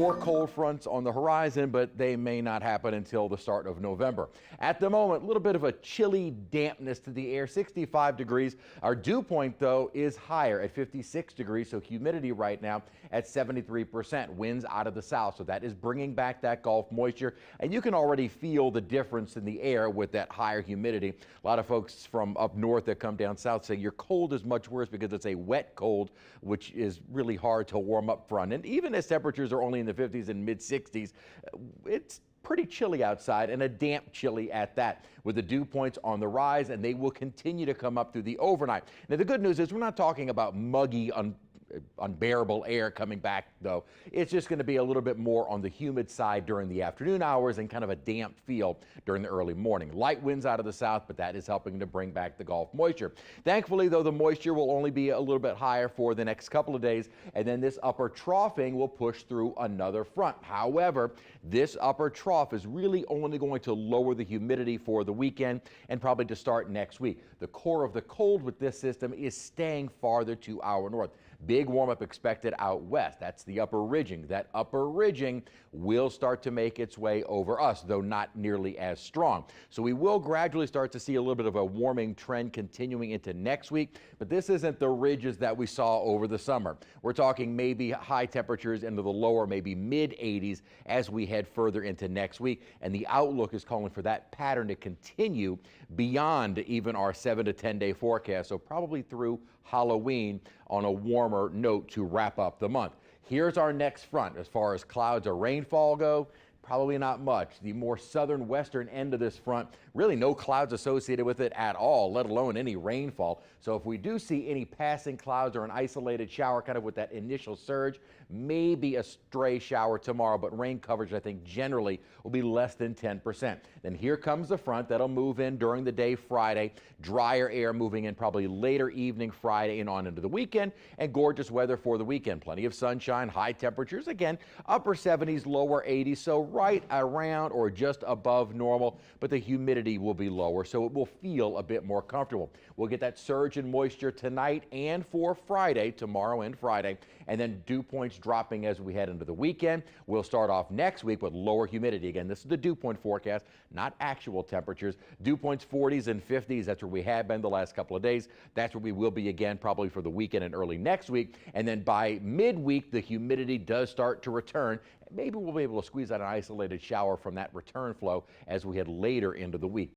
More cold fronts on the horizon, but they may not happen until the start of November. At the moment, a little bit of a chilly dampness to the air, 65 degrees. Our dew point, though, is higher at 56 degrees, so humidity right now at 73%. Winds out of the south, so that is bringing back that Gulf moisture, and you can already feel the difference in the air with that higher humidity. A lot of folks from up north that come down south say your cold is much worse because it's a wet cold, which is really hard to warm up from. And even as temperatures are only in the 50s and mid 60s, it's pretty chilly outside, and a damp chilly at that, with the dew points on the rise, and they will continue to come up through the overnight. Now, the good news is we're not talking about muggy, unbearable air coming back, though. It's just going to be a little bit more on the humid side during the afternoon hours and kind of a damp feel during the early morning. Light winds out of the south, but that is helping to bring back the Gulf moisture. Thankfully, though, the moisture will only be a little bit higher for the next couple of days, and then this upper troughing will push through another front. However, this upper trough is really only going to lower the humidity for the weekend and probably to start next week. The core of the cold with this system is staying farther to our north. Big warm-up expected out west. That's the upper ridging. That upper ridging will start to make its way over us, though not nearly as strong. So we will gradually start to see a little bit of a warming trend continuing into next week, but this isn't the ridges that we saw over the summer. We're talking maybe high temperatures into the lower, maybe mid 80s as we head further into next week, and the outlook is calling for that pattern to continue beyond even our 7 to 10 day forecast, so probably through Halloween on a warmer note to wrap up the month. Here's our next front. As far as clouds or rainfall go, probably not much. The more southern western end of this front, really no clouds associated with it at all, let alone any rainfall. So if we do see any passing clouds or an isolated shower kind of with that initial surge, maybe a stray shower tomorrow, but rain coverage I think generally will be less than 10%. Then here comes the front that'll move in during the day Friday. Drier air moving in probably later evening Friday and on into the weekend, and gorgeous weather for the weekend. Plenty of sunshine, high temperatures, again, upper 70s, lower 80s, so right around or just above normal, but the humidity will be lower, so it will feel a bit more comfortable. We'll get that surge in moisture tonight and for Friday, tomorrow and Friday, and then dew points dropping as we head into the weekend. We'll start off next week with lower humidity. Again, this is the dew point forecast, not actual temperatures. Dew points 40s and 50s. That's where we have been the last couple of days. That's where we will be again probably for the weekend and early next week. And then by midweek, the humidity does start to return. Maybe we'll be able to squeeze out an isolated shower from that return flow as we head later into the week.